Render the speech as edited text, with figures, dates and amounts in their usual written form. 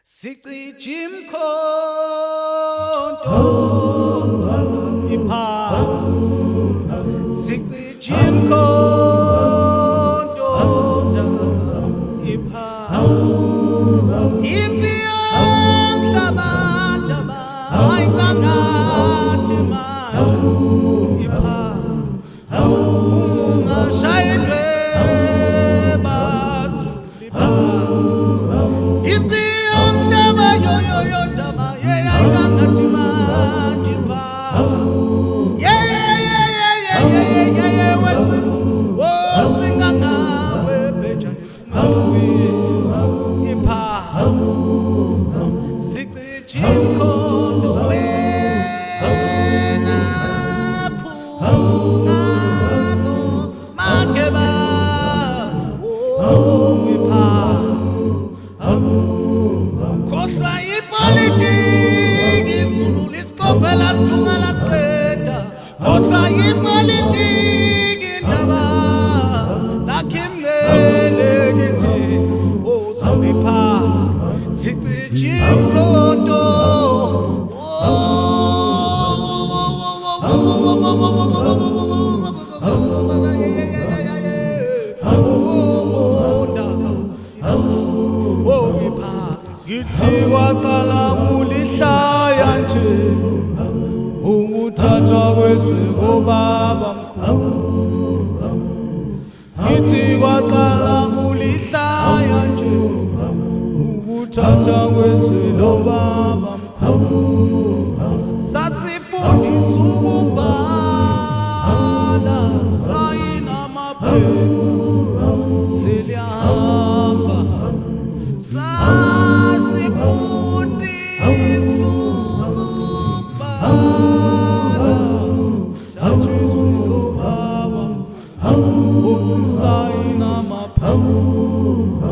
Siciji mkhonto ipha Siciji mkhonto ipha impi yomhlaba ayingakathi ma ipha ungashaywe basulipha impi yo dama ayingakathi ma ipha wesingangawe bejani ipha Siciji mkhonto wena phungano makeba ipha khohlwa ipolitiki Zulu lisikopela sithunga lasiqeda khohlwa ipolitiki ndaba lakhimngele kithi ozipha Siciji mkhonto Githi waqala kulihlaya nje ukuthathwa kwezwe ngobaba mkhulu Githi waqala kulihlaya nje ukuthathwa kwezwe lobaba mkhulu Sasifundisa ukubhala sayina amaphepha selihamba Sasifundisa ukubhala thathwa izwe lobaba usisayina amaphepha